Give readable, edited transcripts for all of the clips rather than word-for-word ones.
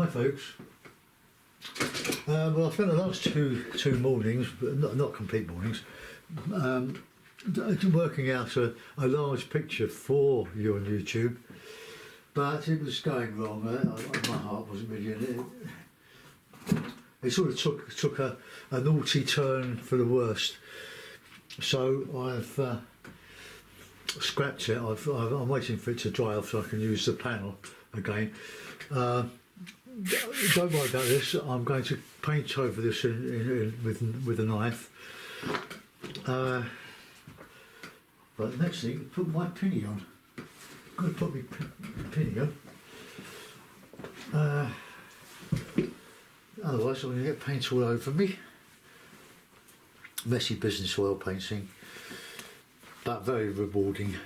Hi folks. Well, I spent the last two mornings, but not complete mornings, working out a large picture for you on YouTube, but it was going wrong. My heart wasn't really in it. It sort of took a naughty turn for the worst. So I've scrapped it. I'm waiting for it to dry off so I can use the panel again. Don't worry about this. I'm going to paint over this with a knife. But next thing, put my pinny on. I'm going to put my pinny on. Otherwise, I'm going to get paint all over me. Messy business oil painting, but very rewarding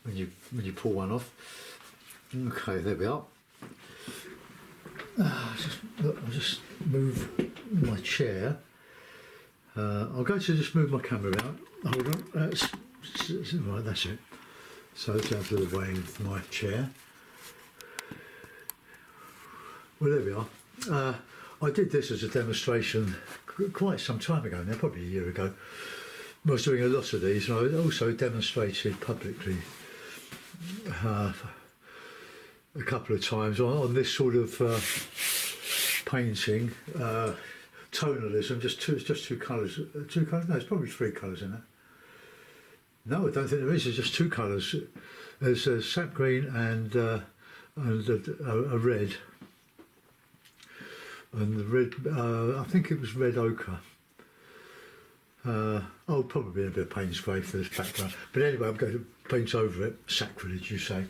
when you pull one off. Okay, there we are. I'll just move my chair. I'm going to just move my camera out. Hold on, right, that's it. So it's out of the way of my chair. Well, there we are. I did this as a demonstration quite some time ago now, probably a year ago. I was doing a lot of these, and I also demonstrated publicly a couple of times on this sort of painting, tonalism, just two colours. Two colours? No, it's probably three colours in it. No, I don't think there is. There's just two colours. There's a sap green and a red. And the red, I think it was red ochre. Probably a bit of Payne's grey for this background. But anyway, I'm going to paint over it. Sacrilege, you say.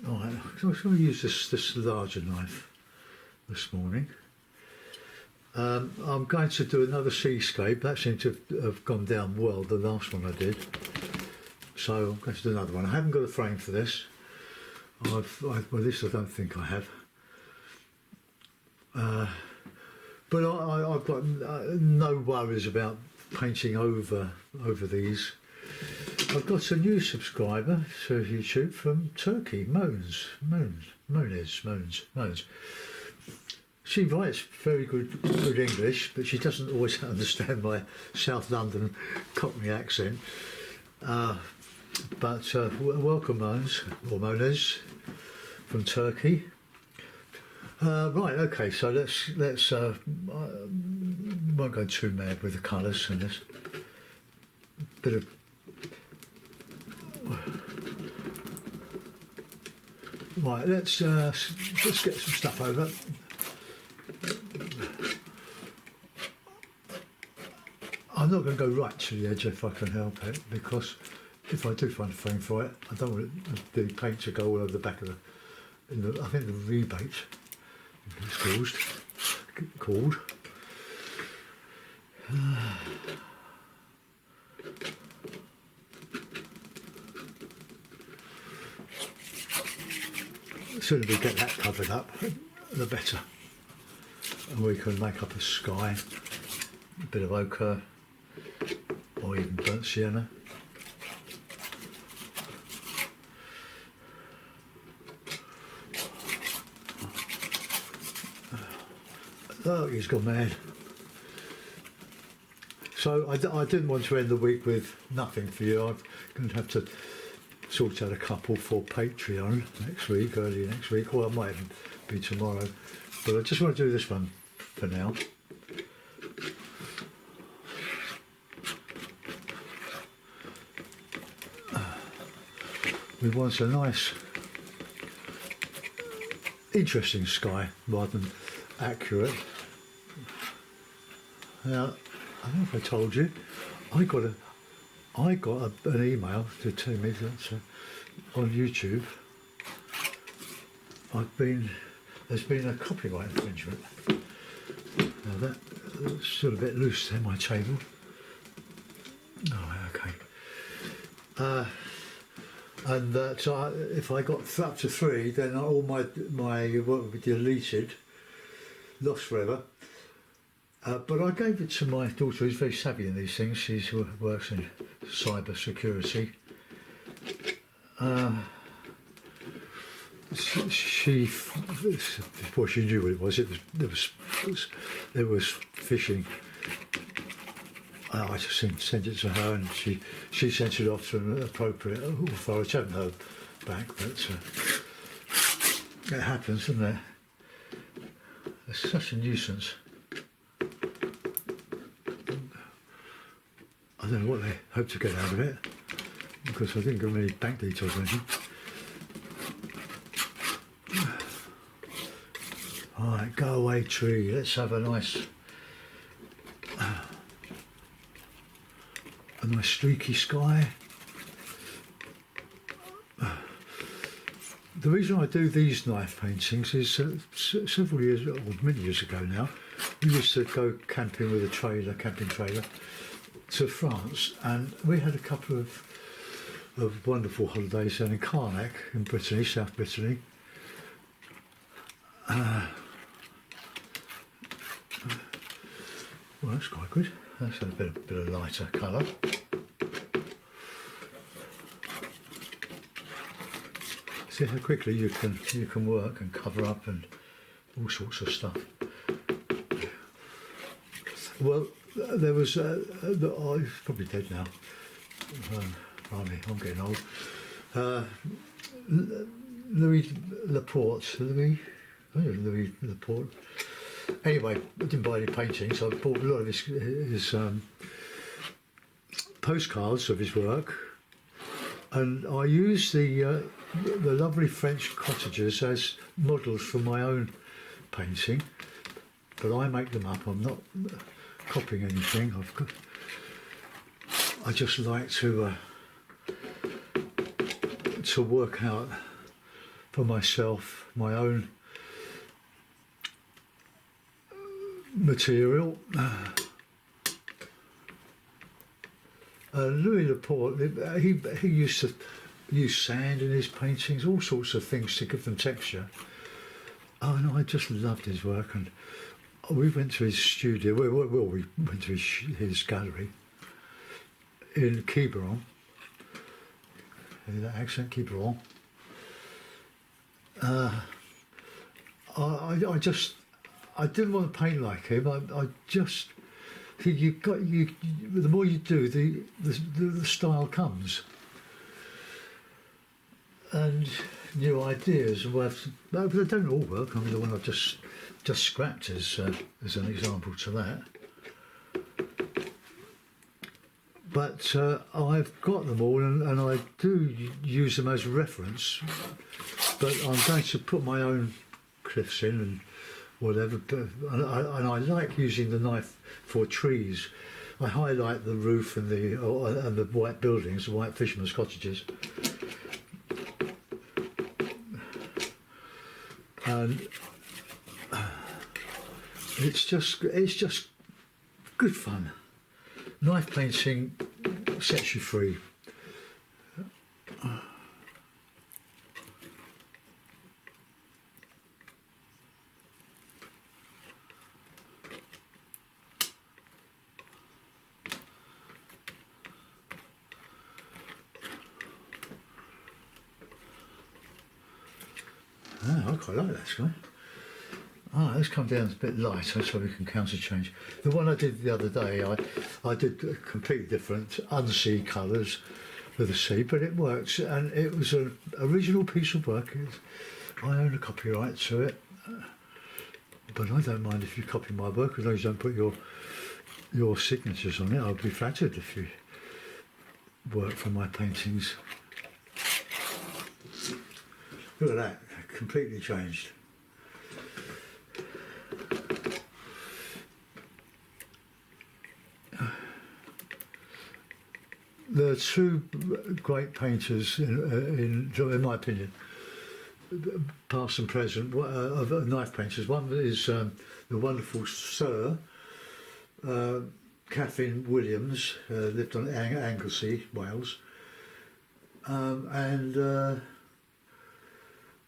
Alright, so I'm going to use this larger knife this morning. I'm going to do another seascape. That seemed to have gone down well, the last one I did. So I'm going to do another one. I haven't got a frame for this. Well, this I don't think I have. But I've got no worries about painting over these. I've got a new subscriber to YouTube from Turkey, Moans. She writes very good English, but she doesn't always understand my South London Cockney accent. But welcome, Moans, or Mones, from Turkey. Right, okay, so let's won't go too mad with the colours and this bit of right. Let's get some stuff over. I'm not going to go right to the edge if I can help it, because if I do find a frame for it, I don't want the paint to go all over the back of I think the rebate it's called. The sooner we get that covered up, the better. And we can make up a sky, a bit of ochre, or even burnt sienna. Oh, he's gone mad. So I didn't want to end the week with nothing for you. I'm going to have to sort out a couple for Patreon next week, early next week, or it might even be tomorrow. But I just want to do this one for now. We want a nice, interesting sky rather than accurate. Now, I don't know if I told you, I got an email to tell me that on YouTube there's been a copyright infringement. Now that's still a bit loose there, my table. Oh, okay. And that if I got up to 3, then all my work would be deleted, lost forever. But I gave it to my daughter, who's very savvy in these things. She works in cyber security. she before she knew what it was. It was fishing. I just sent it to her, and she sent it off to an appropriate authority. I haven't heard back, but it happens, doesn't it? It's such a nuisance. I don't know what they hope to get out of it, because I didn't give them any bank details or anything. Alright, go away tree, let's have a nice streaky sky. The reason I do these knife paintings is several years, or many years ago now, we used to go camping with a camping trailer, to France, and we had a couple of wonderful holidays down in Canal in Brittany, South Brittany. Well, that's quite good. That's a bit of lighter colour. See how quickly you can work and cover up and all sorts of stuff. Well, there was oh, he's probably dead now. Blimey, I'm getting old. Louis Laporte. Anyway, I didn't buy any paintings. I bought a lot of his postcards of his work, and I used the lovely French cottages as models for my own painting. But I make them up. I'm not copying anything. I just like to work out for myself my own material. Louis Laporte, he used to use sand in his paintings, all sorts of things to give them texture. Oh no, I just loved his work, and we went to his studio. Well, we went to his gallery in Quiberon. That accent, Quiberon. I didn't want to paint like him. I just the more you do, the style comes, and new ideas. But they don't all work. I mean, the one I've just scrapped as an example to that. But I've got them all, and I do use them as reference. But I'm going to put my own cliffs in and whatever. And I like using the knife for trees. I highlight the roof and the white buildings, the white fishermen's cottages. And it's just good fun. Knife painting sets you free. I quite like that sky. Let's come down a bit lighter so we can counter change. The one I did the other day, I did completely different unsea colours with the sea, but it works, and it was an original piece of work. I own a copyright to it, but I don't mind if you copy my work as long as you don't put your signatures on it. I'll be flattered if you work for my paintings. Look at that, completely changed. There are two great painters, in my opinion, past and present, of knife painters. One is the wonderful Sir Kathleen Williams, lived on Anglesey, Wales, and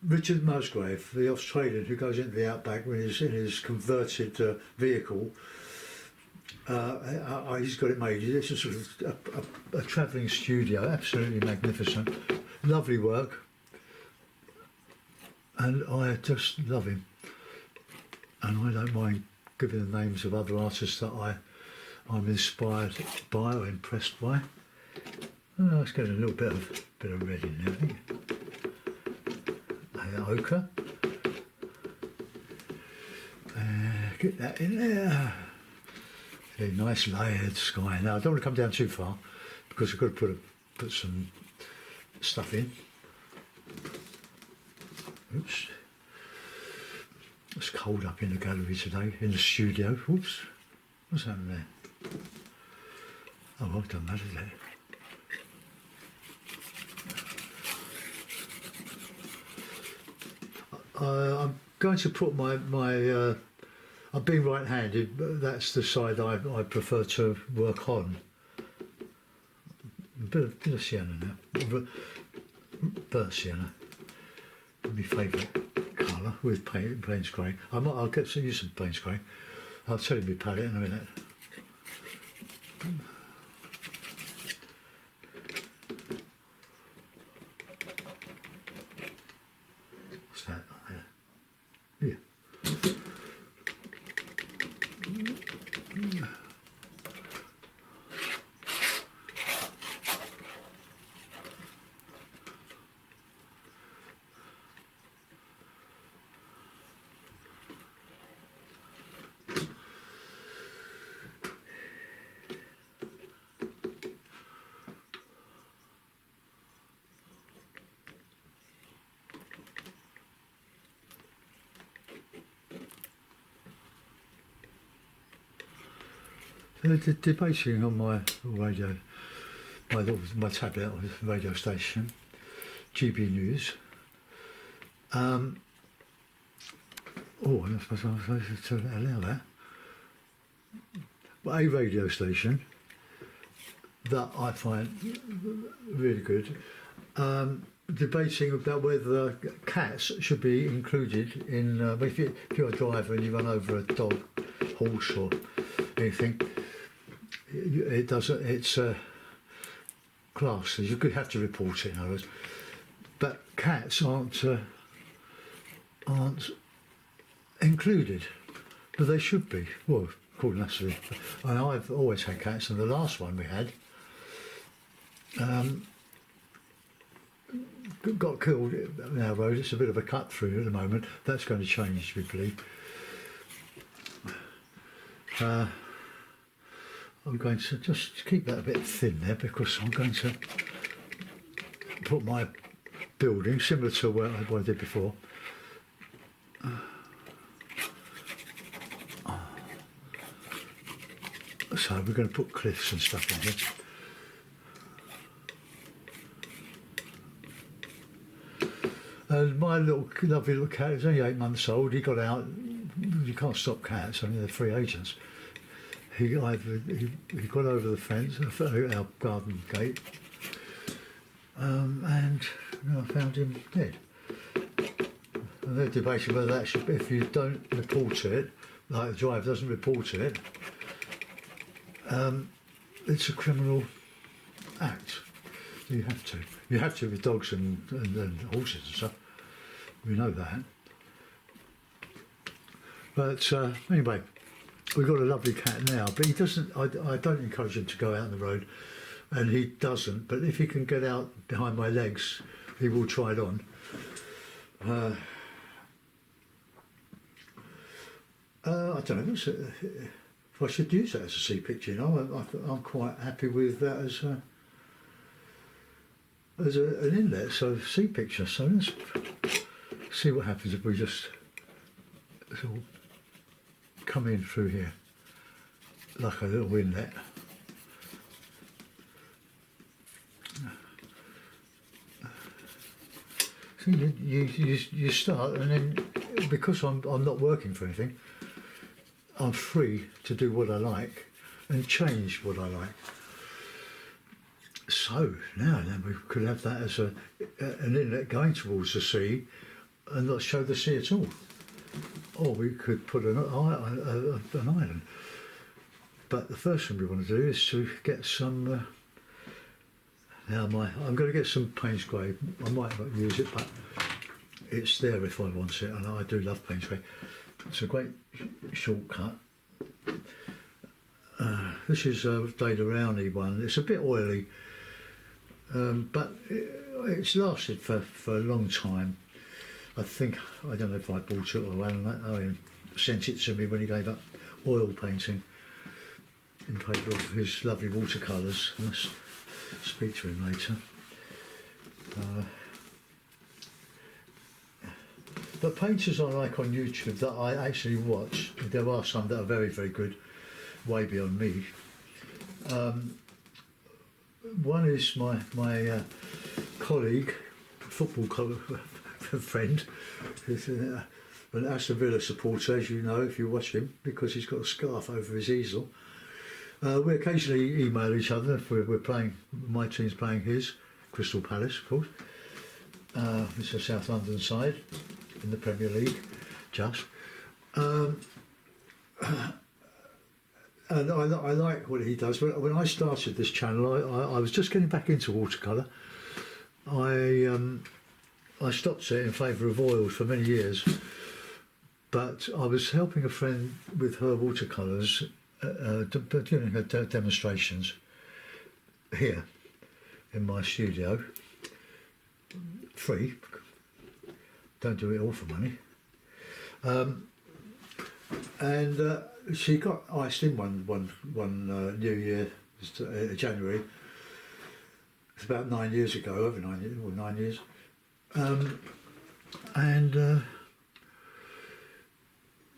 Richard Musgrave, the Australian who goes into the outback in his converted vehicle. He's got it made. It's a sort of a travelling studio, absolutely magnificent, lovely work. and I just love him. And I don't mind giving the names of other artists that I'm inspired by or impressed by. Oh, let's get a little bit of red in there, I think. Ochre. Get that in there. A nice layered sky. Now I don't want to come down too far because I've got to put some stuff in. Oops. It's cold up in the gallery today, in the studio. Oops. What's happened there? Oh, I've done that, isn't it? I'm going to put my I'm being right-handed, but that's the side I prefer to work on. A bit of sienna now, burnt sienna. My favourite colour with Payne's grey. I'll get to use some Payne's grey. I'll tell you my palette in a minute. What's that? Yeah. Debating on my radio, my tablet radio station, GB News. Oh, I'm supposed to allow that. But a radio station that I find really good, debating about whether cats should be included in. If you're a driver and you run over a dog, horse, or anything. It doesn't. It's classed. You could have to report it, in other words. But cats aren't included, but they should be. Well, according to us, and I've always had cats, and the last one we had got killed in our road. It's a bit of a cut through at the moment. That's going to change, we believe. I'm going to just keep that a bit thin there because I'm going to put my building similar to what I did before. So we're going to put cliffs and stuff in here. And my lovely little cat is only 8 months old. He got out. You can't stop cats. I mean, they're free agents. He got over the fence, our garden gate, and I found him dead. And they're debating whether that should be, if you don't report it, like the driver doesn't report it, it's a criminal act. You have to. You have to with dogs and horses and stuff. We know that. But anyway. We've got a lovely cat now, but he doesn't. I don't encourage him to go out on the road, and he doesn't. But if he can get out behind my legs, he will try it on. I don't know if I should use that as a sea picture. You know, I'm quite happy with that as an inlet, so sea picture. So let's see what happens if we just sort of come in through here like a little inlet. So you start, and then because I'm not working for anything, I'm free to do what I like and change what I like. So now then we could have that as an inlet going towards the sea and not show the sea at all. Or we could put an island. But the first thing we want to do is to get some. Now I'm going to get some Payne's grey. I might not use it, but it's there if I want it, and I do love paint spray. It's a great shortcut. This is a Data Rowney one. It's a bit oily, but it's lasted for a long time. I think, I don't know if I bought it or Alan sent it to me when he gave up oil painting in favour of his lovely watercolours. I'll speak to him later. The painters I like on YouTube that I actually watch, there are some that are very, very good, way beyond me. One is my colleague, football friend, who's an Aston Villa supporter, as you know if you watch him, because he's got a scarf over his easel. We occasionally email each other if we're playing, my team's playing his, Crystal Palace of course. It's the South London side in the Premier League, just. And I like what he does. When I started this channel, I was just getting back into watercolour. I stopped it in favour of oils for many years, but I was helping a friend with her watercolours, doing her demonstrations here in my studio, free. Don't do it all for money. And she got iced in one New Year, January. It's about 9 years ago, over 9 years, or 9 years. And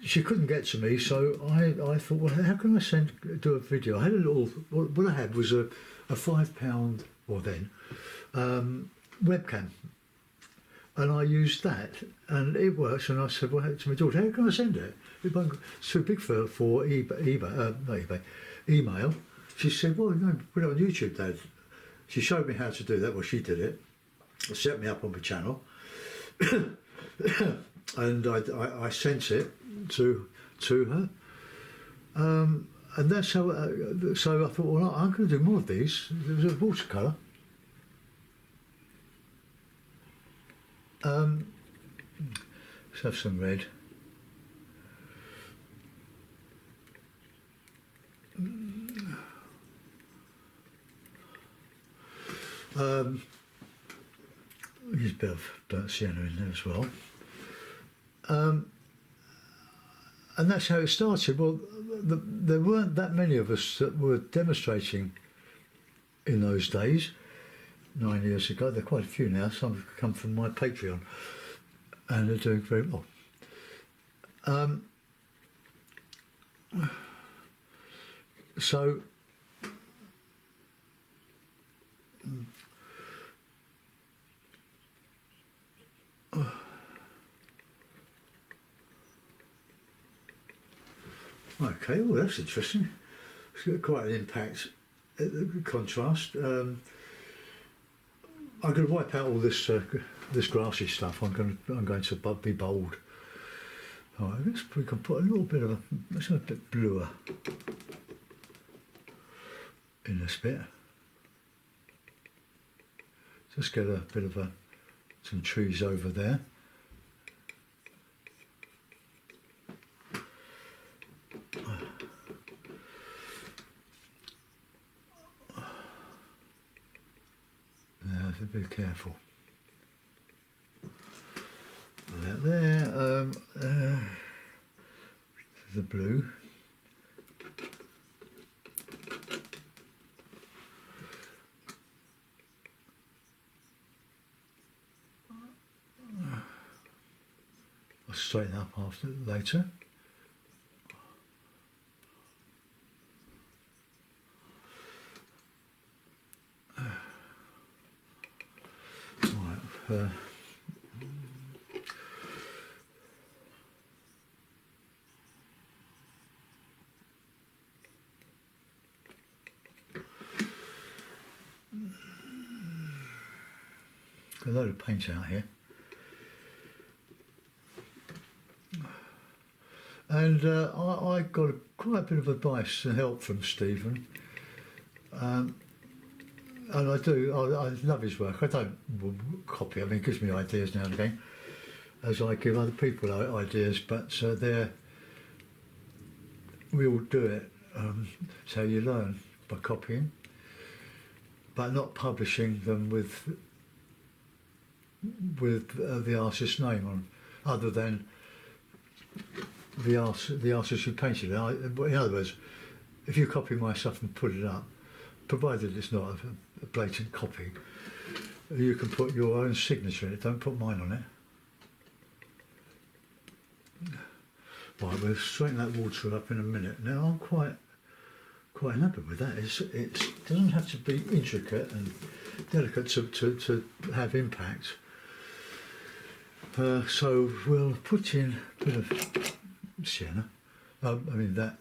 she couldn't get to me, so I thought, well, how can I do a video? I had a little, what I had was a £5, or then, webcam. And I used that, and it works. And I said, well, to my daughter, how can I send it? It's too big for email. She said, well, no, put it on YouTube, Dad. She showed me how to do that. Well, she did it. Set me up on my channel. And I sent it to her. And that's how, so I thought, well, I'm going to do more of these. There was a watercolour. Let's have some red. There's a bit of burnt sienna in there as well. And that's how it started. Well, there weren't that many of us that were demonstrating in those days. 9 years ago, there are quite a few now. Some have come from my Patreon, and they're doing very well. So, okay, well that's interesting. It's got quite an impact, contrast. I'm going to wipe out all this this grassy stuff. I'm going to be bold. All right, we can put a little bit of let's have a bit bluer in this bit. Just get a bit of some trees over there. Be careful. That there. The blue. I'll straighten up later. A load of paint out here, and I got quite a bit of advice and help from Stephen, and I love his work. I don't copy. I mean, he gives me ideas now and again, as I give other people ideas, but we all do it. So you learn by copying, but not publishing them with the artist's name on, other than the artist who painted it. In other words, if you copy my stuff and put it up, provided it's not a blatant copy, you can put your own signature in it. Don't put mine on it. Right, we'll straighten that water up in a minute. Now I'm quite happy with that. It doesn't have to be intricate and delicate to have impact. So we'll put in a bit of sienna. I mean that.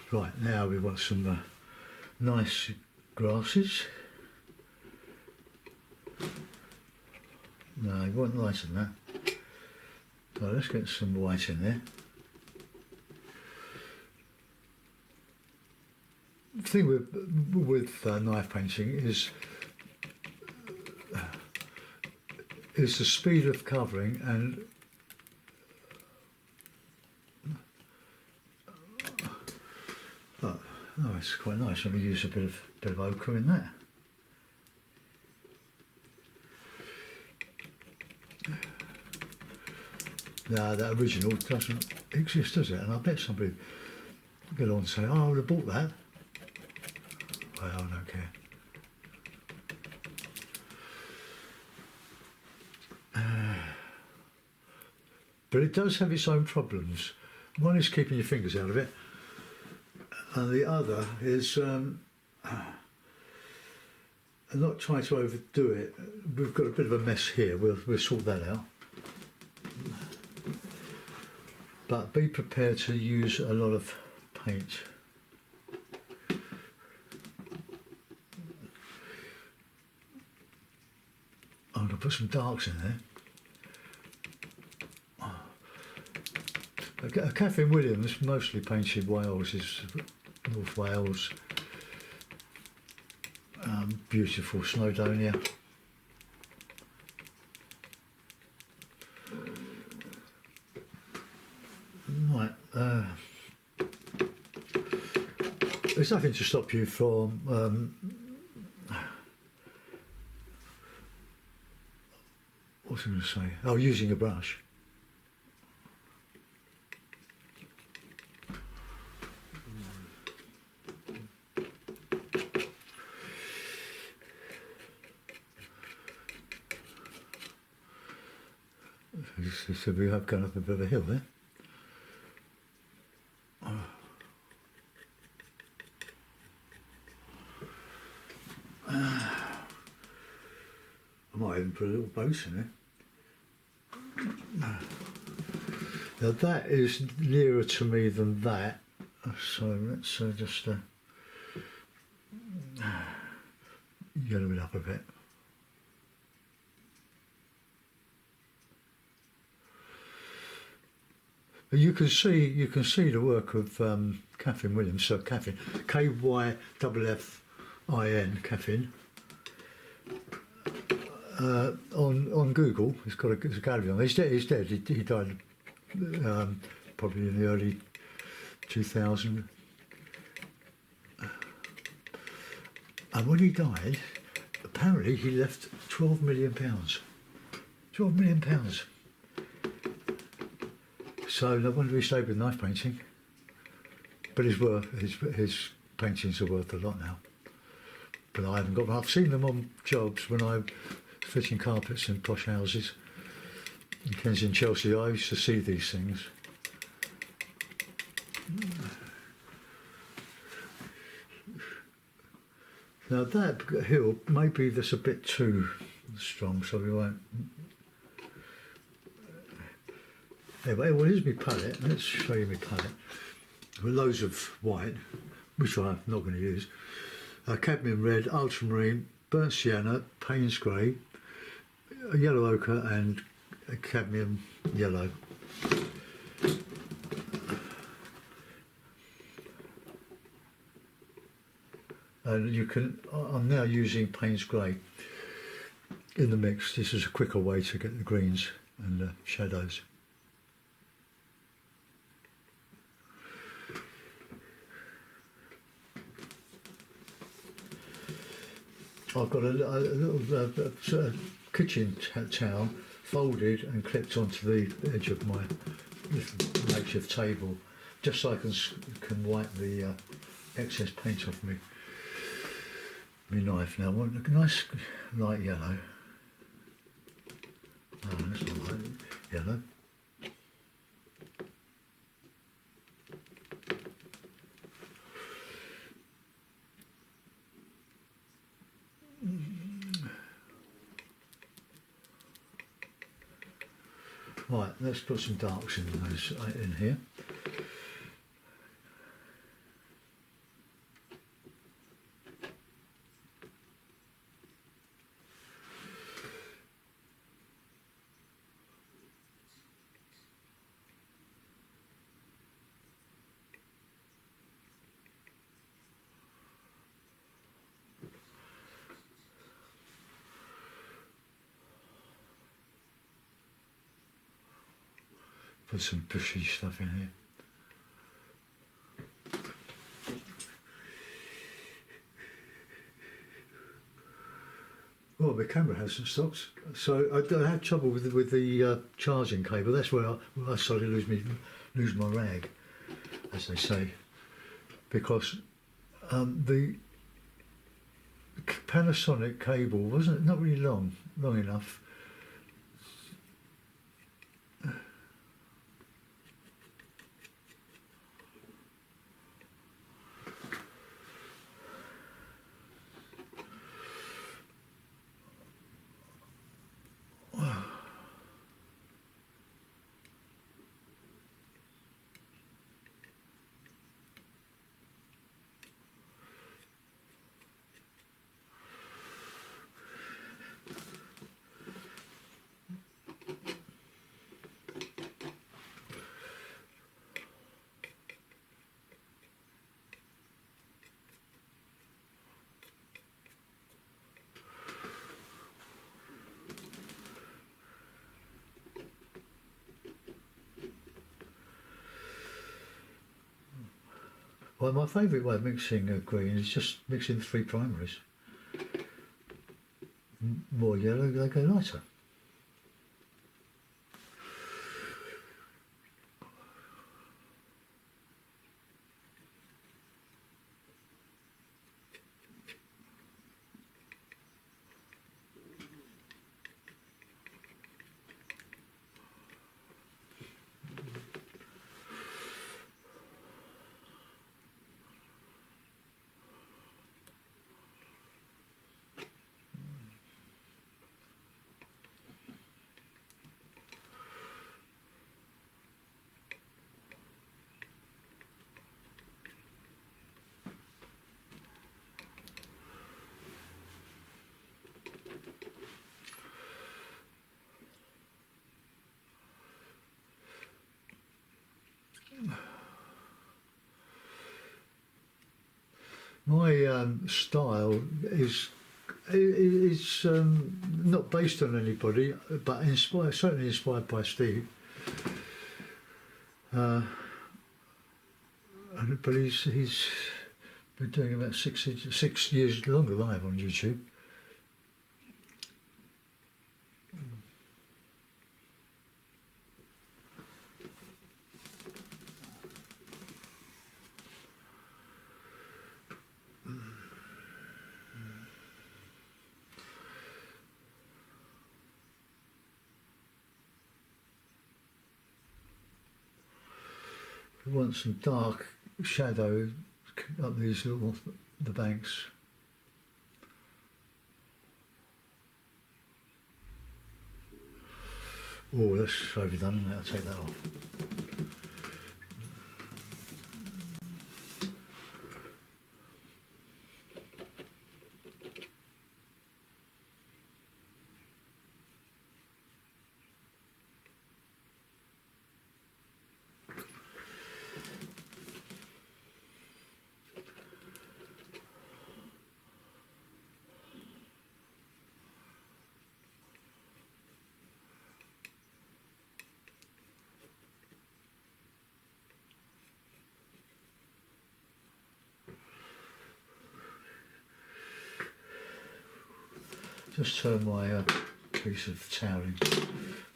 Right, now we've got some nice grasses. No, it wasn't nice than that. So let's get some white in there. The thing with knife painting is the speed of covering and oh, it's quite nice. Let me use a bit of ochre in that. Now that original doesn't exist, does it? And I bet somebody will get on and say, "Oh, I would have bought that." Well, I don't care. But it does have its own problems. One is keeping your fingers out of it. And the other is not trying to overdo it. We've got a bit of a mess here. We'll sort that out. But be prepared to use a lot of paint. I'm going to put some darks in there. Catherine Williams mostly painted Wales, is North Wales, beautiful Snowdonia. Right, there's nothing to stop you from what's I going to say? Oh, using a brush. So we have gone up a bit of a hill there. I might even put a little boat in there. Now that is nearer to me than that, so let's just yellow it up a bit. You can see the work of Catherine Williams. So Catherine, Kyffin, Catherine. On Google, there's a gallery on there. He's dead. He died probably in the early 2000s. And when he died, apparently he left £12 million. £12 million. So no wonder he stayed with knife painting. But his paintings are worth a lot now. But I haven't got. I've seen them on jobs when I'm fitting carpets in posh houses in Kensington, Chelsea. I used to see these things. Now that hill, maybe that's a bit too strong, so we won't. Anyway, well, here's my palette. Let's show you my palette. With loads of white. which I'm not going to use. Cadmium red, ultramarine, burnt sienna, Payne's grey, yellow ochre, and cadmium yellow. And you can. I'm now using Payne's grey in the mix. This is a quicker way to get the greens and the shadows. I've got a little kitchen towel folded and clipped onto the edge of my little makeshift table, just so I can wipe the excess paint off me. My knife now. I want a nice light yellow. Oh, that's not light yellow. Right, let's put some darks in here. Put some bushy stuff in here. Well, my camera hasn't stopped, so I had trouble with the charging cable. That's where I started to lose my rag, as they say, because the Panasonic cable wasn't not really long enough. Well, my favourite way of mixing green is just mixing the three primaries. More yellow, they go lighter. My style is not based on anybody, but certainly inspired by Steve. But he's been doing about 6 years longer than I have on YouTube. We want some dark shadow up these the banks. Oh, that's overdone, isn't it? I'll take that off. just turn my piece of toweling,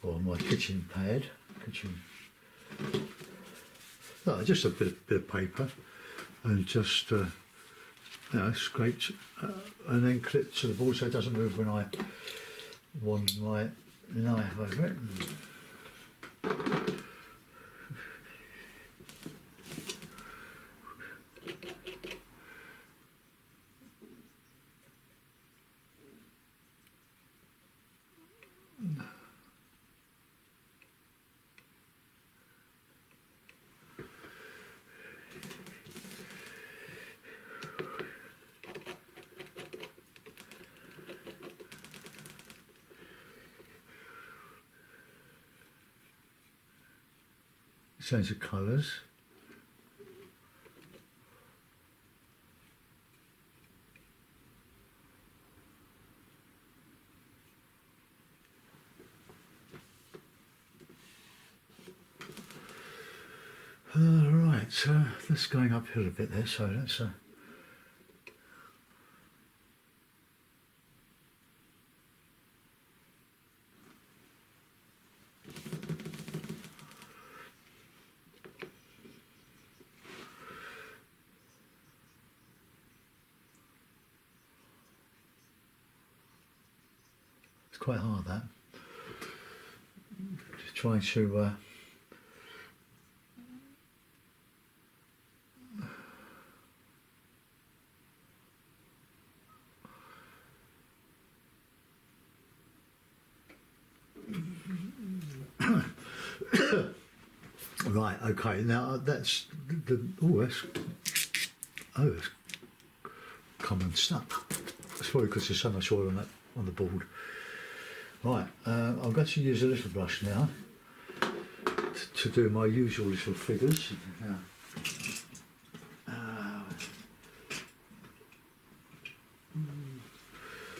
or my kitchen pad, no, just a bit of paper, and just scraped, and then clipped to the board so it doesn't move when I want my knife over it. Change the colours. Right, that's going uphill a bit there, so let's it's quite hard, that. Just trying to right, okay, now that's that's come unstuck. That's probably because there's so much oil on the board. Right, I'm going to use a little brush now to do my usual little figures.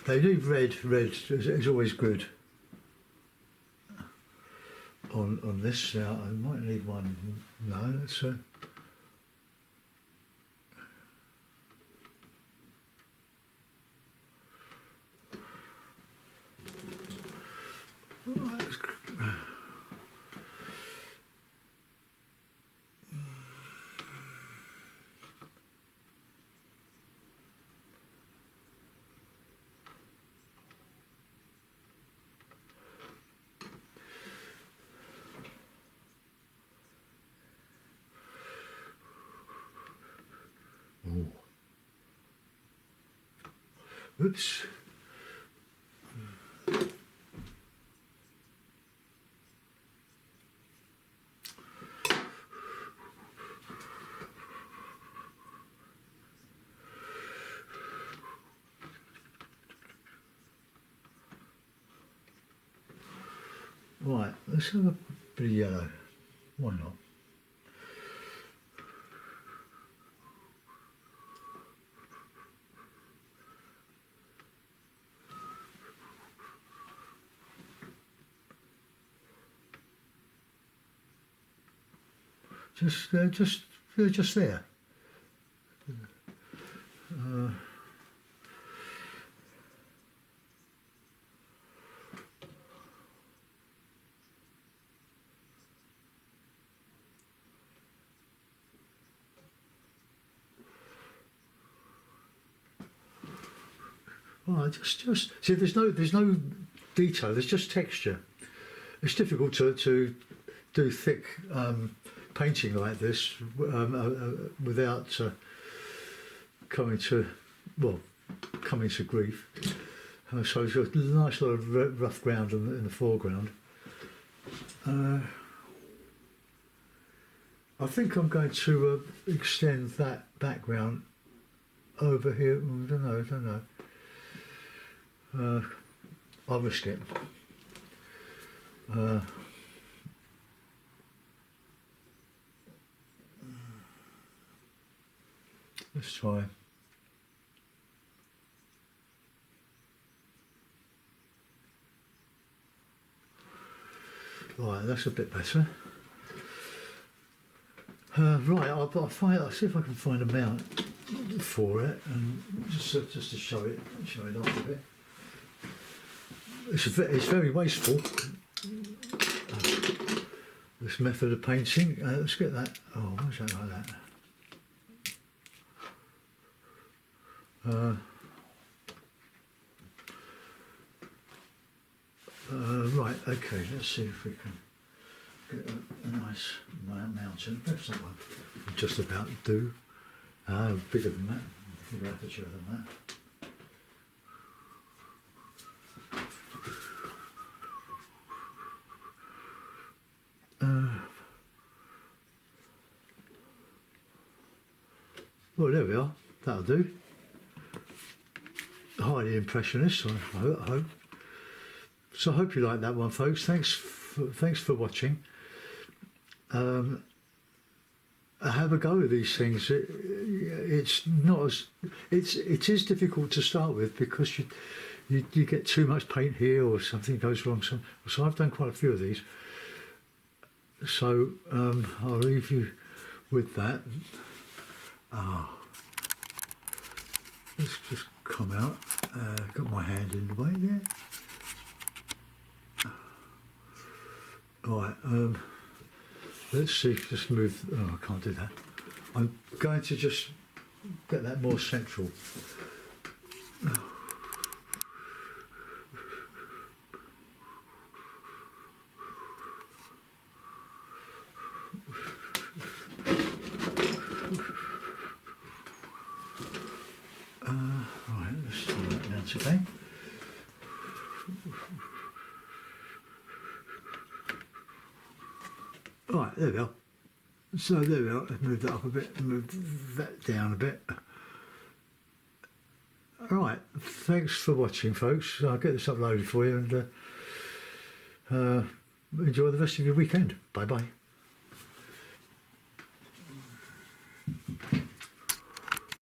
They need red is always good on this. Now I might need one. No, that's oops. Right, let's have a bit of yellow. Why not? Just there. Right, just see. There's no detail. There's just texture. It's difficult to do thick painting like this without coming to grief. So it's a nice lot of rough ground in the foreground. I think I'm going to extend that background over here. I don't know. I'll risk it. Let's try. Right, that's a bit better. Right, I'll see if I can find a mount for it, and just to show it off a bit. it's very wasteful. This method of painting. Let's get that. Oh, what's that like that? Right. Okay. Let's see if we can get a nice mountain. Perhaps that one. Just about do. Bigger than that. Bigger aperture than that. Well, there we are. That'll do. Highly impressionist, I hope. So I hope you like that one, folks. Thanks for watching. Have a go at these things. It's not as it is difficult to start with because you get too much paint here or something goes wrong. So I've done quite a few of these. So I'll leave you with that. Let's just come out. Got my hand in the way there. All right. Let's see. Just move. Oh, I can't do that. I'm going to just get that more central. Right, let's do that now today. Right, there we are. So there we are. Let's move that up a bit, move that down a bit. Right, thanks for watching, folks. I'll get this uploaded for you and enjoy the rest of your weekend. Bye bye.